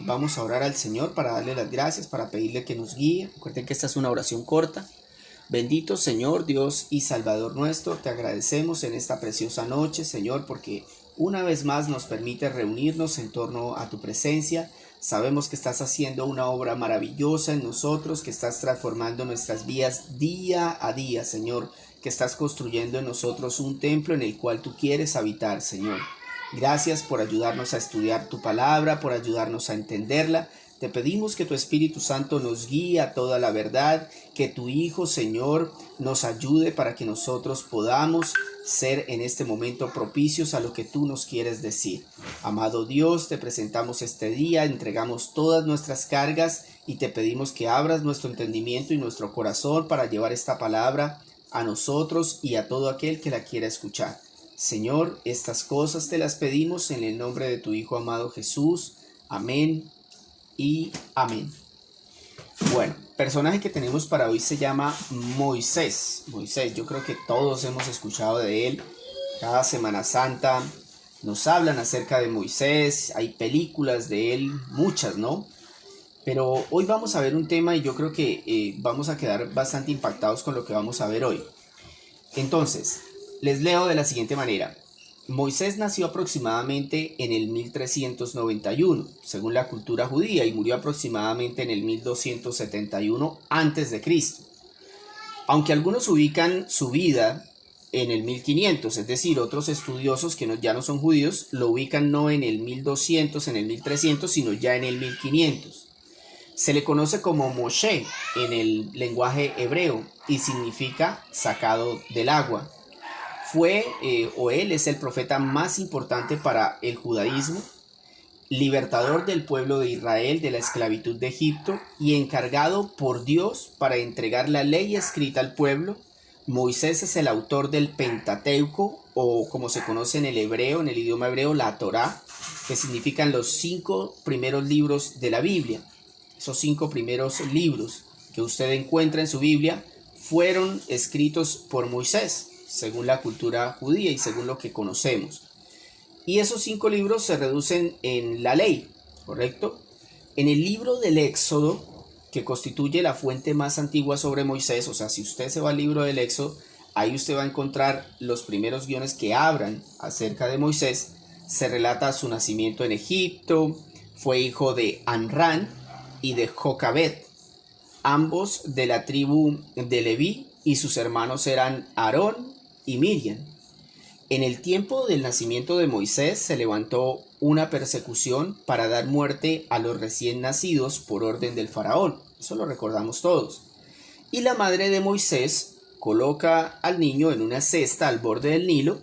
Vamos a orar al Señor para darle las gracias, para pedirle que nos guíe. Recuerden que esta es una oración corta. Bendito Señor, Dios y Salvador nuestro, te agradecemos en esta preciosa noche, Señor, porque una vez más nos permite reunirnos en torno a tu presencia. Sabemos que estás haciendo una obra maravillosa en nosotros, que estás transformando nuestras vidas día a día, Señor, que estás construyendo en nosotros un templo en el cual tú quieres habitar, Señor. Gracias por ayudarnos a estudiar tu palabra, por ayudarnos a entenderla. Te pedimos que tu Espíritu Santo nos guíe a toda la verdad, que tu Hijo, Señor, nos ayude para que nosotros podamos ser en este momento propicios a lo que tú nos quieres decir. Amado Dios, te presentamos este día, entregamos todas nuestras cargas y te pedimos que abras nuestro entendimiento y nuestro corazón para llevar esta palabra a nosotros y a todo aquel que la quiera escuchar. Señor, estas cosas te las pedimos en el nombre de tu Hijo amado Jesús. Amén y amén. Bueno, personaje que tenemos para hoy se llama Moisés. Moisés, yo creo que todos hemos escuchado de él. Cada Semana Santa nos hablan acerca de Moisés. Hay películas de él, muchas, ¿no? Pero hoy vamos a ver un tema y yo creo que vamos a quedar bastante impactados con lo que vamos a ver hoy. Entonces, les leo de la siguiente manera. Moisés nació aproximadamente en el 1391, según la cultura judía, y murió aproximadamente en el 1271 a.C. Aunque algunos ubican su vida en el 1500, es decir, otros estudiosos que ya no son judíos, lo ubican no en el 1200, en el 1300, sino ya en el 1500. Se le conoce como Moshe en el lenguaje hebreo y significa sacado del agua. Él es el profeta más importante para el judaísmo, libertador del pueblo de Israel de la esclavitud de Egipto y encargado por Dios para entregar la ley escrita al pueblo. Moisés es el autor del Pentateuco, o como se conoce en el hebreo, en el idioma hebreo, la Torá, que significan los 5 primeros libros de la Biblia. Esos 5 primeros libros que usted encuentra en su Biblia fueron escritos por Moisés, según la cultura judía y según lo que conocemos. Y esos 5 libros se reducen en la ley, ¿correcto? En el libro del Éxodo, que constituye la fuente más antigua sobre Moisés, o sea, si usted se va al libro del Éxodo, ahí usted va a encontrar los primeros guiones que hablan acerca de Moisés. Se relata su nacimiento en Egipto, fue hijo de Amram y de Jocabed, ambos de la tribu de Leví, y sus hermanos eran Aarón y Miriam. En el tiempo del nacimiento de Moisés se levantó una persecución para dar muerte a los recién nacidos por orden del faraón. Eso lo recordamos todos. Y la madre de Moisés coloca al niño en una cesta al borde del Nilo,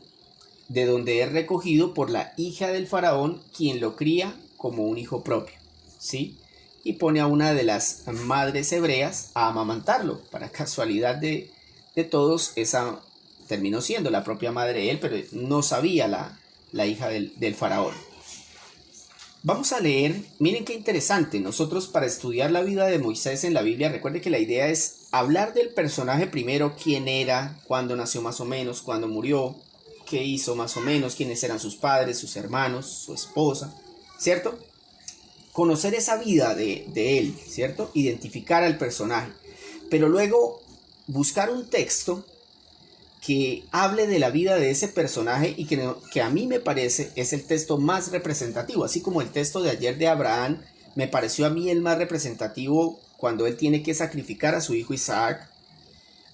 de donde es recogido por la hija del faraón, quien lo cría como un hijo propio, ¿sí? Y pone a una de las madres hebreas a amamantarlo. Para casualidad de todos, esa terminó siendo la propia madre de él, pero no sabía la hija del faraón. Vamos a leer, miren qué interesante. Nosotros, para estudiar la vida de Moisés en la Biblia, recuerde que la idea es hablar del personaje primero, quién era, cuándo nació más o menos, cuándo murió, qué hizo más o menos, quiénes eran sus padres, sus hermanos, su esposa, ¿cierto? Conocer esa vida de él, ¿cierto? Identificar al personaje, pero luego buscar un texto que hable de la vida de ese personaje y que a mí me parece es el texto más representativo, así como el texto de ayer de Abraham me pareció a mí el más representativo cuando él tiene que sacrificar a su hijo Isaac.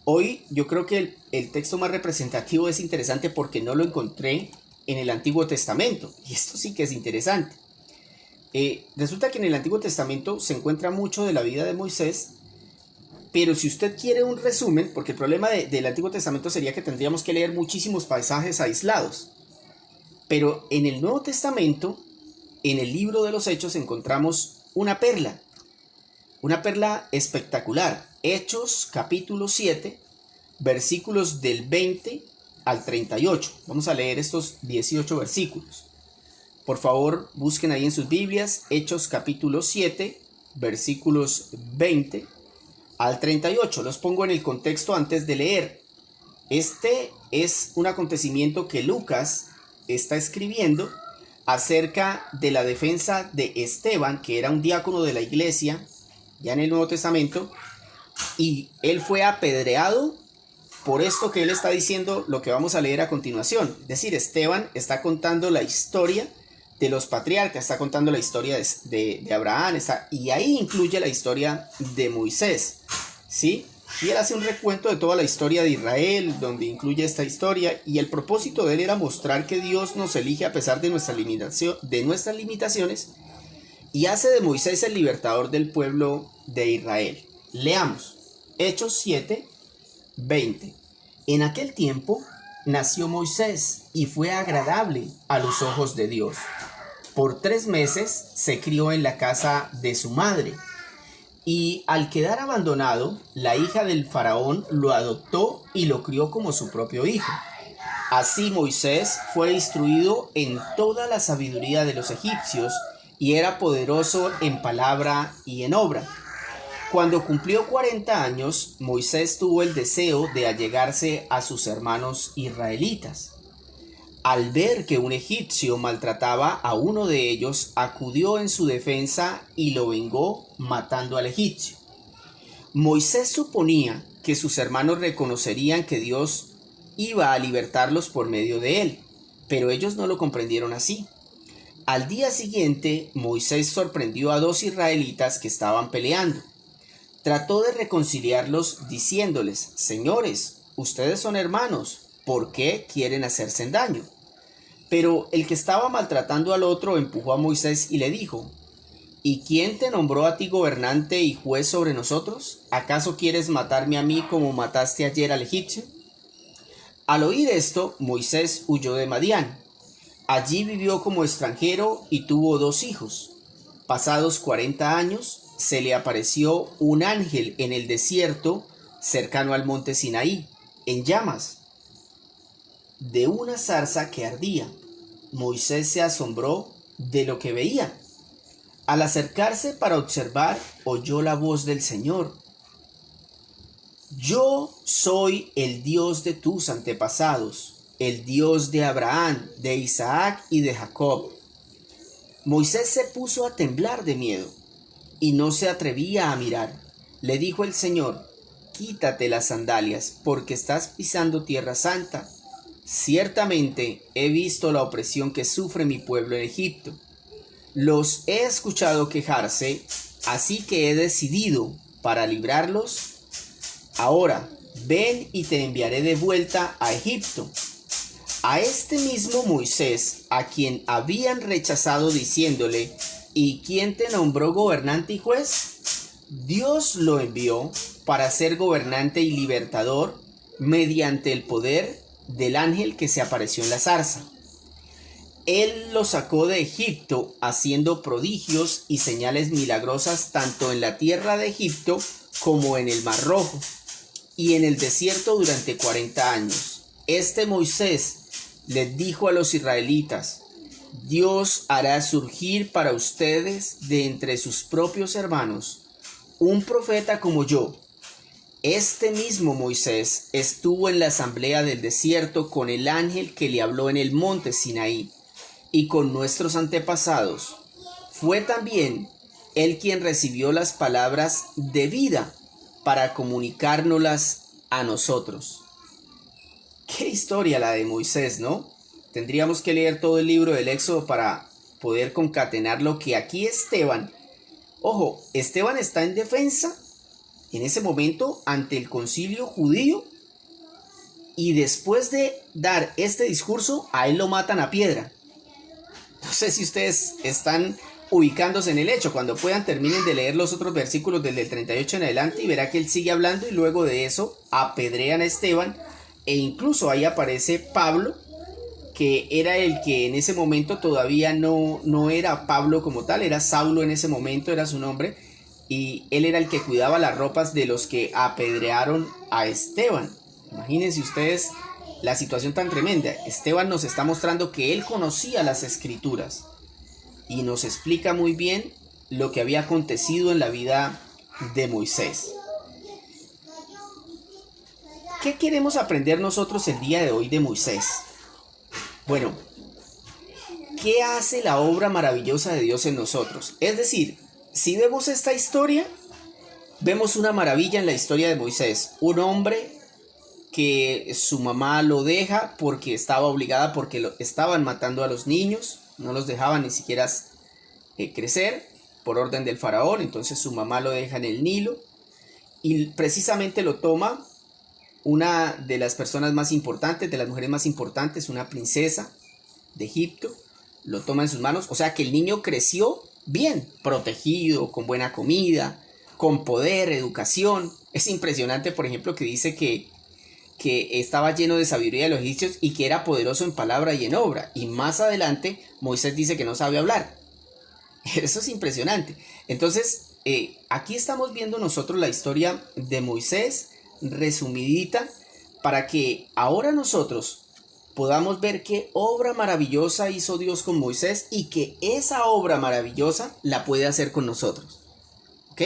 Hoy yo creo que el texto más representativo es interesante porque no lo encontré en el Antiguo Testamento, y esto sí que es interesante. Resulta que en el Antiguo Testamento se encuentra mucho de la vida de Moisés, pero si usted quiere un resumen, porque el problema del Antiguo Testamento sería que tendríamos que leer muchísimos pasajes aislados, pero en el Nuevo Testamento, en el libro de los Hechos, encontramos una perla espectacular. Hechos capítulo 7, versículos del 20 al 38. Vamos a leer estos 18 versículos. Por favor, busquen ahí en sus Biblias, Hechos capítulo 7, versículos 20 al 38. Los pongo en el contexto antes de leer. Este es un acontecimiento que Lucas está escribiendo acerca de la defensa de Esteban, que era un diácono de la iglesia, ya en el Nuevo Testamento, y él fue apedreado por esto que él está diciendo, lo que vamos a leer a continuación. Es decir, Esteban está contando la historia de los patriarcas, está contando la historia de Abraham, y ahí incluye la historia de Moisés, ¿sí? Y él hace un recuento de toda la historia de Israel, donde incluye esta historia, y el propósito de él era mostrar que Dios nos elige a pesar de nuestras limitaciones, y hace de Moisés el libertador del pueblo de Israel. Leamos, Hechos 7, 20. En aquel tiempo nació Moisés y fue agradable a los ojos de Dios. Por 3 meses se crió en la casa de su madre. Y al quedar abandonado, la hija del faraón lo adoptó y lo crió como su propio hijo. Así Moisés fue instruido en toda la sabiduría de los egipcios y era poderoso en palabra y en obra. Cuando cumplió 40 años, Moisés tuvo el deseo de allegarse a sus hermanos israelitas. Al ver que un egipcio maltrataba a uno de ellos, acudió en su defensa y lo vengó matando al egipcio. Moisés suponía que sus hermanos reconocerían que Dios iba a libertarlos por medio de él, pero ellos no lo comprendieron así. Al día siguiente, Moisés sorprendió a 2 israelitas que estaban peleando. Trató de reconciliarlos diciéndoles: señores, ustedes son hermanos, ¿por qué quieren hacerse daño? Pero el que estaba maltratando al otro empujó a Moisés y le dijo: ¿y quién te nombró a ti gobernante y juez sobre nosotros? ¿Acaso quieres matarme a mí como mataste ayer al egipcio? Al oír esto, Moisés huyó de Madián. Allí vivió como extranjero y tuvo 2 hijos. Pasados 40 años, se le apareció un ángel en el desierto cercano al monte Sinaí, en llamas, de una zarza que ardía. Moisés se asombró de lo que veía. Al acercarse para observar, oyó la voz del Señor: yo soy el Dios de tus antepasados, el Dios de Abraham, de Isaac y de Jacob. Moisés se puso a temblar de miedo y no se atrevía a mirar. Le dijo el Señor: quítate las sandalias, porque estás pisando tierra santa. Ciertamente he visto la opresión que sufre mi pueblo en Egipto. Los he escuchado quejarse, así que he decidido para librarlos. Ahora, ven y te enviaré de vuelta a Egipto. A este mismo Moisés, a quien habían rechazado diciéndole: ¿y quién te nombró gobernante y juez? Dios lo envió para ser gobernante y libertador mediante el poder del ángel que se apareció en la zarza. Él lo sacó de Egipto haciendo prodigios y señales milagrosas tanto en la tierra de Egipto como en el Mar Rojo y en el desierto durante 40 años. Este Moisés les dijo a los israelitas: Dios hará surgir para ustedes de entre sus propios hermanos un profeta como yo. Este mismo Moisés estuvo en la asamblea del desierto con el ángel que le habló en el monte Sinaí y con nuestros antepasados. Fue también él quien recibió las palabras de vida para comunicárnoslas a nosotros. Qué historia la de Moisés, ¿no? Tendríamos que leer todo el libro del Éxodo para poder concatenar lo que aquí Esteban... Ojo, Esteban está en defensa en ese momento ante el concilio judío, y después de dar este discurso a él lo matan a piedra. No sé si ustedes están ubicándose en el hecho. Cuando puedan, terminen de leer los otros versículos desde el 38 en adelante y verá que él sigue hablando, y luego de eso apedrean a Esteban, e incluso ahí aparece Pablo, que era el que en ese momento todavía no era Pablo como tal, era Saulo en ese momento, era su nombre, y él era el que cuidaba las ropas de los que apedrearon a Esteban. Imagínense ustedes la situación tan tremenda. Esteban nos está mostrando que él conocía las escrituras y nos explica muy bien lo que había acontecido en la vida de Moisés. ¿Qué queremos aprender nosotros el día de hoy de Moisés? Bueno, ¿qué hace la obra maravillosa de Dios en nosotros? Es decir, si vemos esta historia, vemos una maravilla en la historia de Moisés. Un hombre que su mamá lo deja porque estaba obligada, porque estaban matando a los niños, no los dejaban ni siquiera crecer por orden del faraón. Entonces su mamá lo deja en el Nilo y precisamente lo toma una de las personas más importantes, de las mujeres más importantes, una princesa de Egipto, lo toma en sus manos. O sea que el niño creció bien, protegido, con buena comida, con poder, educación. Es impresionante, por ejemplo, que dice que estaba lleno de sabiduría de los egipcios y que era poderoso en palabra y en obra. Y más adelante Moisés dice que no sabe hablar. Eso es impresionante. Entonces, aquí estamos viendo nosotros la historia de Moisés resumidita para que ahora nosotros podamos ver qué obra maravillosa hizo Dios con Moisés y que esa obra maravillosa la puede hacer con nosotros. ¿Ok?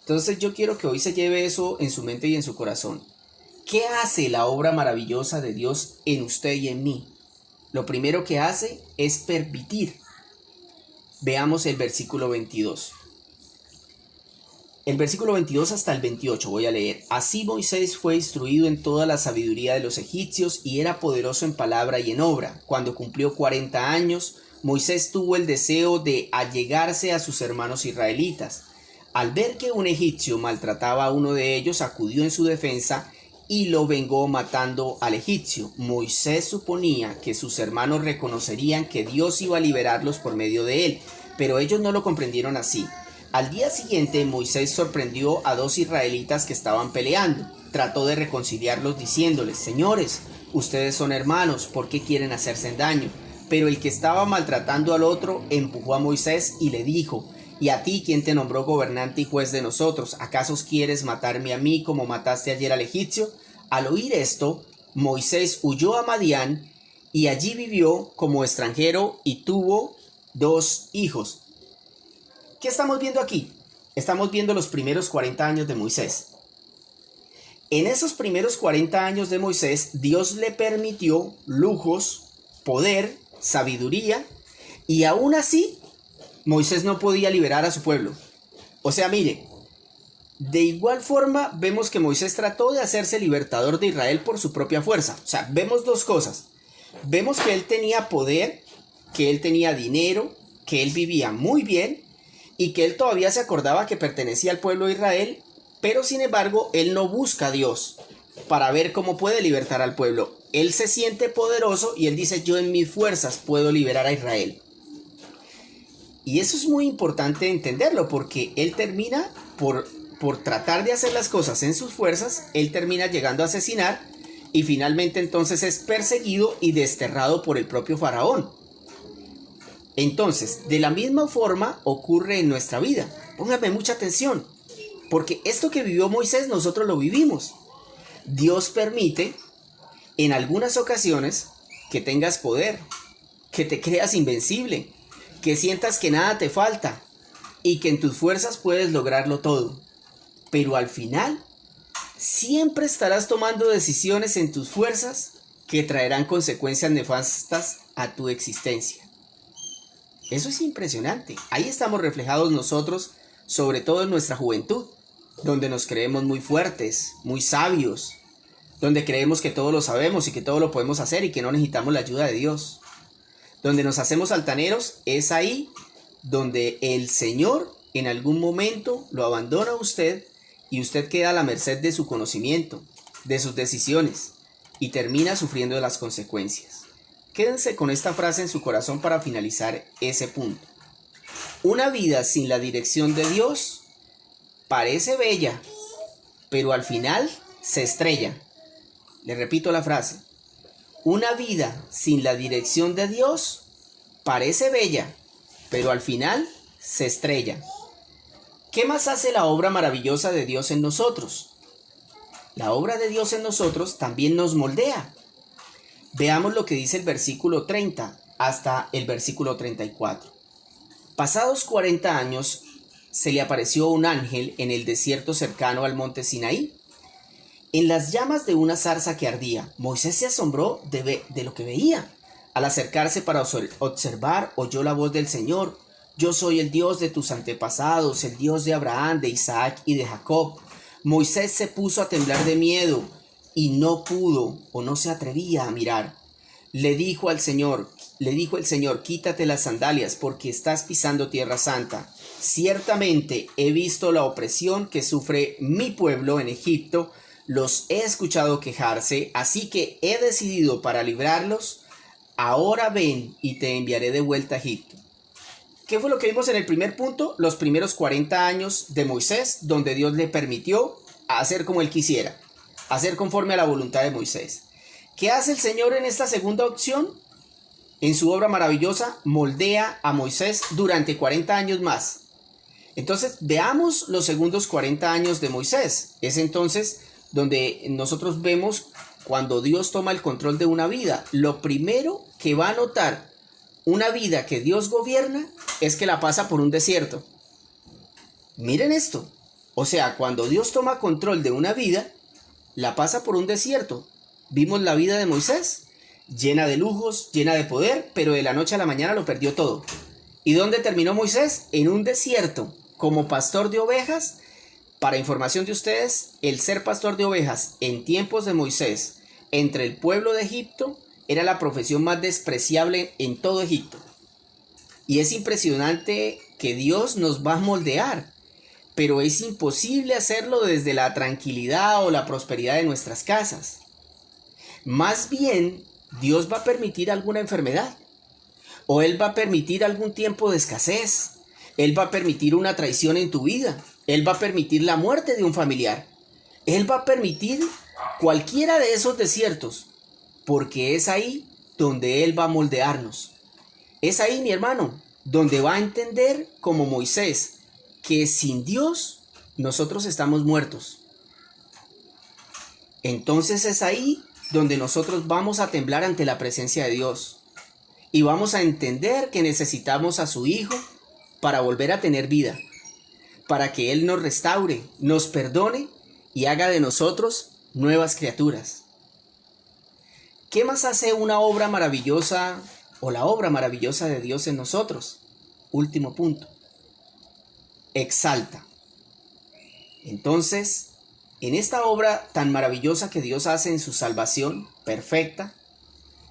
Entonces yo quiero que hoy se lleve eso en su mente y en su corazón. ¿Qué hace la obra maravillosa de Dios en usted y en mí? Lo primero que hace es permitir. Veamos el versículo 22. El versículo 22 hasta el 28 voy a leer. Así Moisés fue instruido en toda la sabiduría de los egipcios y era poderoso en palabra y en obra. Cuando cumplió 40 años, Moisés tuvo el deseo de allegarse a sus hermanos israelitas. Al ver que un egipcio maltrataba a uno de ellos, acudió en su defensa y lo vengó matando al egipcio. Moisés suponía que sus hermanos reconocerían que Dios iba a liberarlos por medio de él, pero ellos no lo comprendieron así. Al día siguiente Moisés sorprendió a dos israelitas que estaban peleando. Trató de reconciliarlos diciéndoles: señores, ustedes son hermanos, ¿por qué quieren hacerse daño? Pero el que estaba maltratando al otro empujó a Moisés y le dijo: ¿y a ti quién te nombró gobernante y juez de nosotros? ¿Acaso quieres matarme a mí como mataste ayer al egipcio? Al oír esto, Moisés huyó a Madián y allí vivió como extranjero y tuvo 2 hijos. ¿Qué estamos viendo aquí? Estamos viendo los primeros 40 años de Moisés. En esos primeros 40 años de Moisés, Dios le permitió lujos, poder, sabiduría, y aún así, Moisés no podía liberar a su pueblo. O sea, mire, de igual forma vemos que Moisés trató de hacerse libertador de Israel por su propia fuerza. O sea, vemos dos cosas. Vemos que él tenía poder, que él tenía dinero, que él vivía muy bien y que él todavía se acordaba que pertenecía al pueblo de Israel, pero sin embargo él no busca a Dios para ver cómo puede libertar al pueblo. Él se siente poderoso y él dice: yo en mis fuerzas puedo liberar a Israel. Y eso es muy importante entenderlo, porque él termina por tratar de hacer las cosas en sus fuerzas, él termina llegando a asesinar y finalmente entonces es perseguido y desterrado por el propio faraón. Entonces, de la misma forma ocurre en nuestra vida. Póngame mucha atención, porque esto que vivió Moisés nosotros lo vivimos. Dios permite en algunas ocasiones que tengas poder, que te creas invencible, que sientas que nada te falta y que en tus fuerzas puedes lograrlo todo. Pero al final, siempre estarás tomando decisiones en tus fuerzas que traerán consecuencias nefastas a tu existencia. Eso es impresionante. Ahí estamos reflejados nosotros, sobre todo en nuestra juventud, donde nos creemos muy fuertes, muy sabios, donde creemos que todo lo sabemos y que todo lo podemos hacer y que no necesitamos la ayuda de Dios. Donde nos hacemos altaneros, es ahí donde el Señor en algún momento lo abandona a usted y usted queda a la merced de su conocimiento, de sus decisiones y termina sufriendo de las consecuencias. Quédense con esta frase en su corazón para finalizar ese punto. Una vida sin la dirección de Dios parece bella, pero al final se estrella. Le repito la frase. Una vida sin la dirección de Dios parece bella, pero al final se estrella. ¿Qué más hace la obra maravillosa de Dios en nosotros? La obra de Dios en nosotros también nos moldea. Veamos lo que dice el versículo 30 hasta el versículo 34. Pasados 40 años, se le apareció un ángel en el desierto cercano al monte Sinaí, en las llamas de una zarza que ardía. Moisés se asombró de lo que veía. Al acercarse para observar, oyó la voz del Señor. Yo soy el Dios de tus antepasados, el Dios de Abraham, de Isaac y de Jacob. Moisés se puso a temblar de miedo y no pudo o no se atrevía a mirar. Le dijo el Señor, quítate las sandalias porque estás pisando tierra santa. Ciertamente he visto la opresión que sufre mi pueblo en Egipto, los he escuchado quejarse, así que he decidido para librarlos. Ahora ven y te enviaré de vuelta a Egipto. ¿Qué fue lo que vimos en el primer punto? Los primeros 40 años de Moisés, donde Dios le permitió hacer como él quisiera, hacer conforme a la voluntad de Moisés. ¿Qué hace el Señor en esta segunda opción? En su obra maravillosa, moldea a Moisés durante 40 años más. Entonces, veamos los segundos 40 años de Moisés. Es entonces donde nosotros vemos cuando Dios toma el control de una vida. Lo primero que va a notar una vida que Dios gobierna es que la pasa por un desierto. Miren esto. O sea, cuando Dios toma control de una vida, la pasa por un desierto. Vimos la vida de Moisés, llena de lujos, llena de poder, pero de la noche a la mañana lo perdió todo. ¿Y dónde terminó Moisés? En un desierto, como pastor de ovejas. Para información de ustedes, el ser pastor de ovejas en tiempos de Moisés, entre el pueblo de Egipto, era la profesión más despreciable en todo Egipto. Y es impresionante que Dios nos va a moldear, pero es imposible hacerlo desde la tranquilidad o la prosperidad de nuestras casas. Más bien, Dios va a permitir alguna enfermedad, o Él va a permitir algún tiempo de escasez, Él va a permitir una traición en tu vida, Él va a permitir la muerte de un familiar, Él va a permitir cualquiera de esos desiertos, porque es ahí donde Él va a moldearnos. Es ahí, mi hermano, donde va a entender, como Moisés, que sin Dios nosotros estamos muertos. Entonces es ahí donde nosotros vamos a temblar ante la presencia de Dios y vamos a entender que necesitamos a su Hijo para volver a tener vida, para que Él nos restaure, nos perdone y haga de nosotros nuevas criaturas. ¿Qué más hace una obra maravillosa o la obra maravillosa de Dios en nosotros? Último punto. Exalta. Entonces, en esta obra tan maravillosa que Dios hace en su salvación perfecta,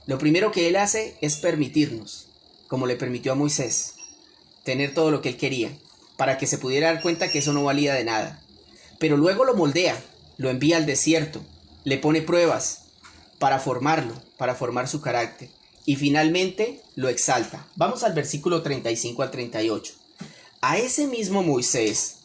lo primero que Él hace es permitirnos, como le permitió a Moisés, tener todo lo que él quería, para que se pudiera dar cuenta que eso no valía de nada. Pero luego lo moldea, lo envía al desierto, le pone pruebas para formarlo, para formar su carácter, y finalmente lo exalta. Vamos al versículo 35 al 38. A ese mismo Moisés,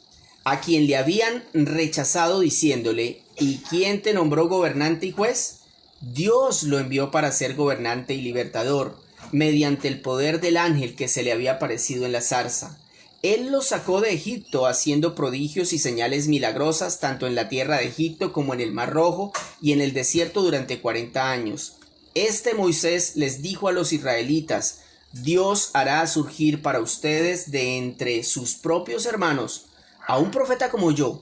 a quien le habían rechazado diciéndole, ¿y quién te nombró gobernante y juez? Dios lo envió para ser gobernante y libertador, mediante el poder del ángel que se le había aparecido en la zarza. Él lo sacó de Egipto haciendo prodigios y señales milagrosas tanto en la tierra de Egipto como en el Mar Rojo y en el desierto durante 40 años. Este Moisés les dijo a los israelitas, Dios hará surgir para ustedes de entre sus propios hermanos a un profeta como yo.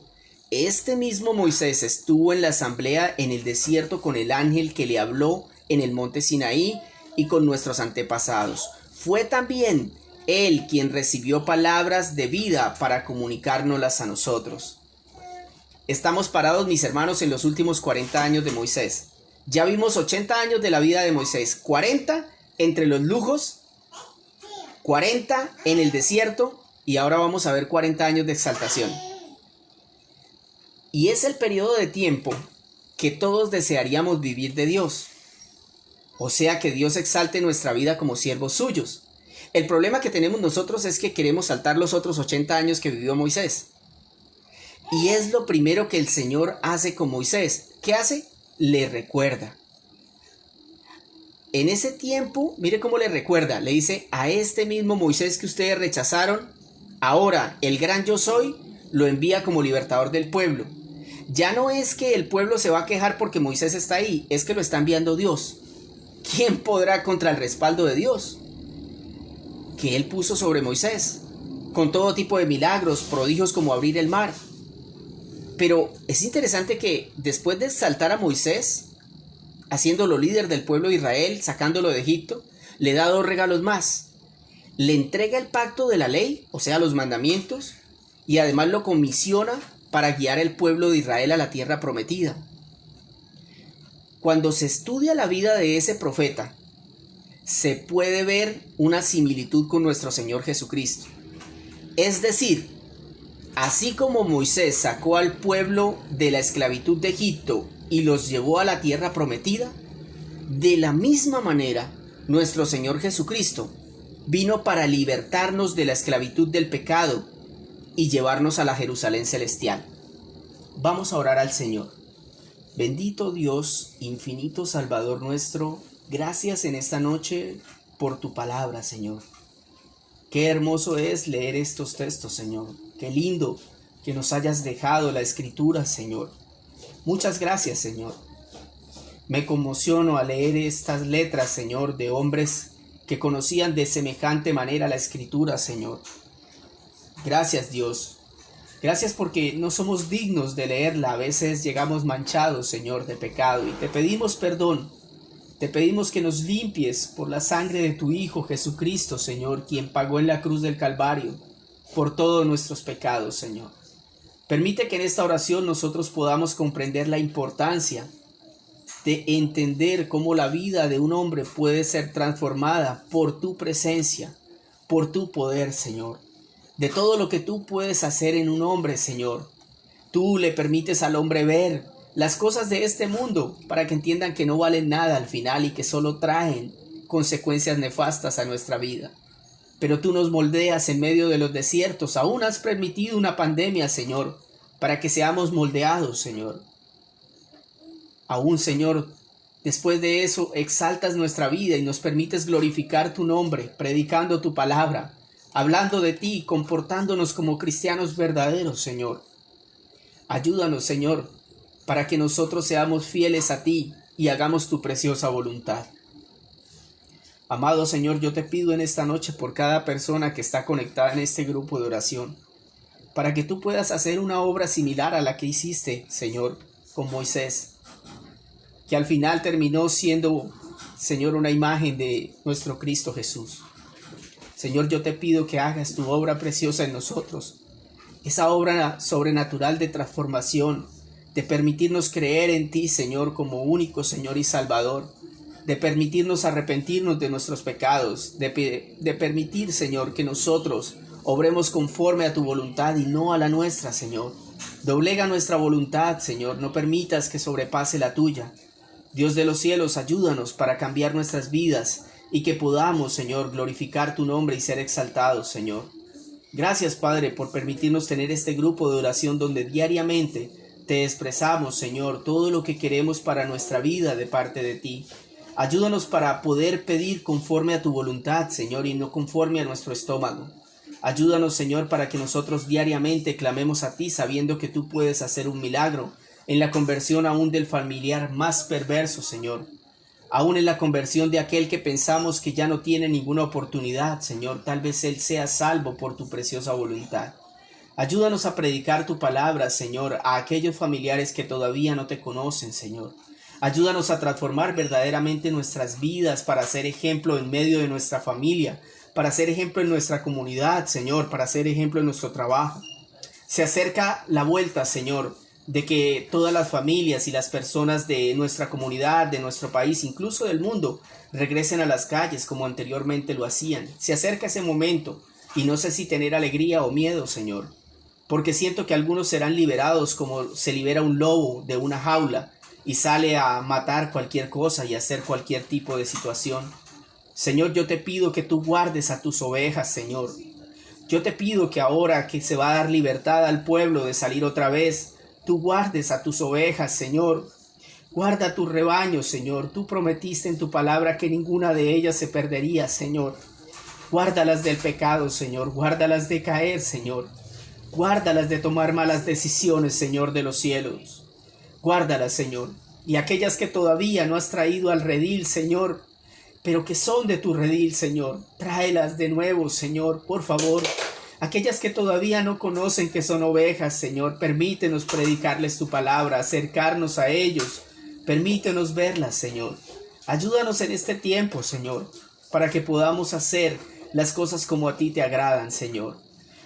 Este mismo Moisés estuvo en la asamblea en el desierto con el ángel que le habló en el monte Sinaí y con nuestros antepasados. Fue también él quien recibió palabras de vida para comunicárnoslas a nosotros. Estamos parados, mis hermanos, en los últimos 40 años de Moisés. Ya vimos 80 años de la vida de Moisés, 40 entre los lujos, 40 en el desierto y ahora vamos a ver 40 años de exaltación. Y es el periodo de tiempo que todos desearíamos vivir de Dios. O sea, que Dios exalte nuestra vida como siervos suyos. El problema que tenemos nosotros es que queremos saltar los otros 80 años que vivió Moisés. Y es lo primero que el Señor hace con Moisés. ¿Qué hace? Le recuerda. En ese tiempo, mire cómo le recuerda. Le dice, a este mismo Moisés que ustedes rechazaron, ahora el gran yo soy lo envía como libertador del pueblo. Ya no es que el pueblo se va a quejar porque Moisés está ahí, es que lo está enviando Dios. ¿Quién podrá contra el respaldo de Dios que Él puso sobre Moisés? Con todo tipo de milagros, prodigios como abrir el mar. Pero es interesante que después de exaltar a Moisés, haciéndolo líder del pueblo de Israel, sacándolo de Egipto, le da 2 regalos más. Le entrega el pacto de la ley, o sea, los mandamientos, y además lo comisiona para guiar al pueblo de Israel a la tierra prometida. Cuando se estudia la vida de ese profeta, se puede ver una similitud con nuestro Señor Jesucristo. Es decir, así como Moisés sacó al pueblo de la esclavitud de Egipto y los llevó a la tierra prometida, de la misma manera nuestro Señor Jesucristo vino para libertarnos de la esclavitud del pecado y llevarnos a la Jerusalén celestial. Vamos a orar al Señor. Bendito Dios, infinito Salvador nuestro, gracias en esta noche por tu palabra, Señor. Qué hermoso es leer estos textos, Señor. Qué lindo que nos hayas dejado la Escritura, Señor. Muchas gracias, Señor. Me conmociono al leer estas letras, Señor, de hombres que conocían de semejante manera la Escritura, Señor. Gracias, Dios. Gracias porque no somos dignos de leerla. A veces llegamos manchados, Señor, de pecado y te pedimos perdón. Te pedimos que nos limpies por la sangre de tu Hijo Jesucristo, Señor, quien pagó en la cruz del Calvario por todos nuestros pecados, Señor. Permite que en esta oración nosotros podamos comprender la importancia de entender cómo la vida de un hombre puede ser transformada por tu presencia, por tu poder, Señor. De todo lo que tú puedes hacer en un hombre, Señor. Tú le permites al hombre ver las cosas de este mundo para que entiendan que no valen nada al final y que solo traen consecuencias nefastas a nuestra vida. Pero tú nos moldeas en medio de los desiertos. Aún has permitido una pandemia, Señor, para que seamos moldeados, Señor. Aún, Señor, después de eso exaltas nuestra vida y nos permites glorificar tu nombre, predicando tu palabra, hablando de ti, comportándonos como cristianos verdaderos, Señor. Ayúdanos, Señor, para que nosotros seamos fieles a ti y hagamos tu preciosa voluntad. Amado Señor, yo te pido en esta noche por cada persona que está conectada en este grupo de oración, para que tú puedas hacer una obra similar a la que hiciste, Señor, con Moisés, que al final terminó siendo, Señor, una imagen de nuestro Cristo Jesús. Señor, yo te pido que hagas tu obra preciosa en nosotros, esa obra sobrenatural de transformación, de permitirnos creer en ti, Señor, como único Señor y Salvador, de permitirnos arrepentirnos de nuestros pecados, de permitir, Señor, que nosotros obremos conforme a tu voluntad y no a la nuestra, Señor. Doblega nuestra voluntad, Señor, no permitas que sobrepase la tuya. Dios de los cielos, ayúdanos para cambiar nuestras vidas y que podamos, Señor, glorificar tu nombre y ser exaltados, Señor. Gracias, Padre, por permitirnos tener este grupo de oración donde diariamente te expresamos, Señor, todo lo que queremos para nuestra vida de parte de ti. Ayúdanos para poder pedir conforme a tu voluntad, Señor, y no conforme a nuestro estómago. Ayúdanos, Señor, para que nosotros diariamente clamemos a ti, sabiendo que tú puedes hacer un milagro en la conversión aún del familiar más perverso, Señor. Aún en la conversión de aquel que pensamos que ya no tiene ninguna oportunidad, Señor, tal vez él sea salvo por tu preciosa voluntad. Ayúdanos a predicar tu palabra, Señor, a aquellos familiares que todavía no te conocen, Señor. Ayúdanos a transformar verdaderamente nuestras vidas para ser ejemplo en medio de nuestra familia, para ser ejemplo en nuestra comunidad, Señor, para ser ejemplo en nuestro trabajo. Se acerca la vuelta, Señor, de que todas las familias y las personas de nuestra comunidad, de nuestro país, incluso del mundo, regresen a las calles como anteriormente lo hacían. Se acerca ese momento y no sé si tener alegría o miedo, Señor, porque siento que algunos serán liberados como se libera un lobo de una jaula y sale a matar cualquier cosa y hacer cualquier tipo de situación. Señor, yo te pido que tú guardes a tus ovejas, Señor. Yo te pido que ahora que se va a dar libertad al pueblo de salir otra vez, tú guardes a tus ovejas, Señor. Guarda tu rebaño, Señor. Tú prometiste en tu palabra que ninguna de ellas se perdería, Señor. Guárdalas del pecado, Señor. Guárdalas de caer, Señor. Guárdalas de tomar malas decisiones, Señor de los cielos. Guárdalas, Señor. Y aquellas que todavía no has traído al redil, Señor, pero que son de tu redil, Señor, tráelas de nuevo, Señor, por favor. Aquellas que todavía no conocen que son ovejas, Señor, permítenos predicarles tu palabra, acercarnos a ellos. Permítenos verlas, Señor. Ayúdanos en este tiempo, Señor. para que podamos hacer las cosas como a ti te agradan, Señor.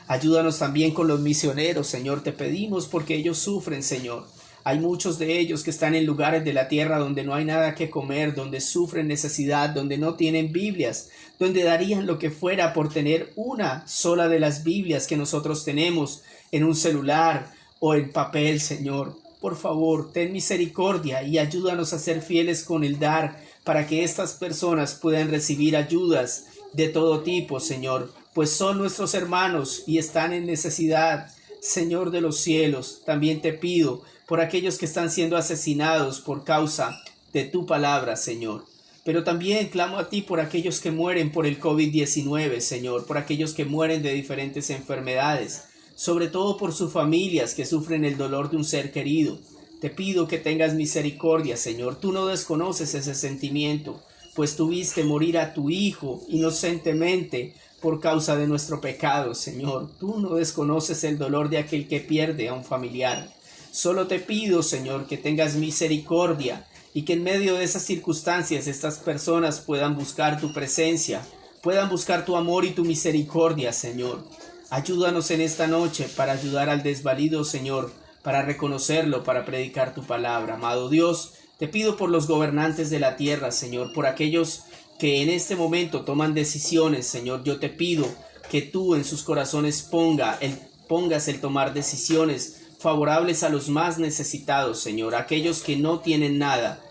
Ayúdanos también con los misioneros, Señor, te pedimos porque ellos sufren, Señor. Hay muchos de ellos que están en lugares de la tierra donde no hay nada que comer, donde sufren necesidad, donde no tienen Biblias, donde darían lo que fuera por tener una sola de las Biblias que nosotros tenemos en un celular o en papel, Señor. Por favor, ten misericordia y ayúdanos a ser fieles con el dar para que estas personas puedan recibir ayudas de todo tipo, Señor, pues son nuestros hermanos y están en necesidad. Señor de los cielos, también te pido por aquellos que están siendo asesinados por causa de tu palabra, Señor. Pero también clamo a ti por aquellos que mueren por el COVID-19, Señor, por aquellos que mueren de diferentes enfermedades, sobre todo por sus familias que sufren el dolor de un ser querido. Te pido que tengas misericordia, Señor. Tú no desconoces ese sentimiento, pues tuviste morir a tu Hijo inocentemente por causa de nuestro pecado, Señor. Tú no desconoces el dolor de aquel que pierde a un familiar. Solo te pido, Señor, que tengas misericordia y que en medio de esas circunstancias estas personas puedan buscar tu presencia, puedan buscar tu amor y tu misericordia, Señor. Ayúdanos en esta noche para ayudar al desvalido, Señor, para reconocerlo, para predicar tu palabra. Amado Dios, te pido por los gobernantes de la tierra, Señor, por aquellos que en este momento toman decisiones, Señor. Yo te pido que tú en sus corazones pongas el tomar decisiones favorables a los más necesitados, Señor, aquellos que no tienen nada.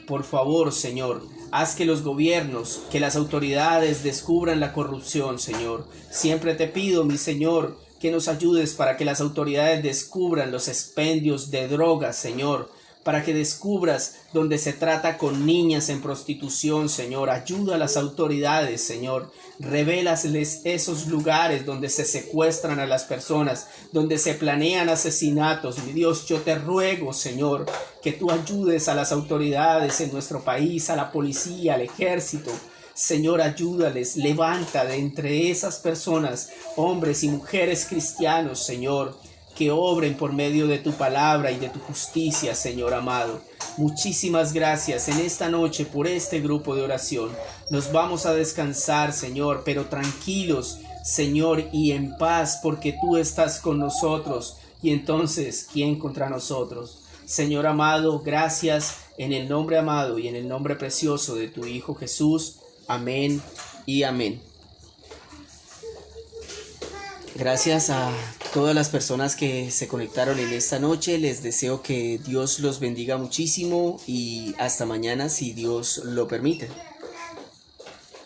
Por favor, Señor, haz que los gobiernos, que las autoridades descubran la corrupción, Señor. Siempre te pido, mi Señor, que nos ayudes para que las autoridades descubran los expendios de drogas, Señor, para que descubras donde se trata con niñas en prostitución, Señor. Ayuda a las autoridades, Señor. Revélasles esos lugares donde se secuestran a las personas, donde se planean asesinatos. Mi Dios, yo te ruego, Señor, que tú ayudes a las autoridades en nuestro país, a la policía, al ejército. Señor, ayúdales, levanta de entre esas personas, hombres y mujeres cristianos, Señor, que obren por medio de tu palabra y de tu justicia, Señor amado. Muchísimas gracias en esta noche por este grupo de oración. Nos vamos a descansar, Señor, pero tranquilos, Señor, y en paz, porque tú estás con nosotros. Y entonces, ¿quién contra nosotros? Señor amado, gracias en el nombre amado y en el nombre precioso de tu Hijo Jesús. Amén y amén. Gracias a todas las personas que se conectaron en esta noche. Les deseo que Dios los bendiga muchísimo y hasta mañana si Dios lo permite.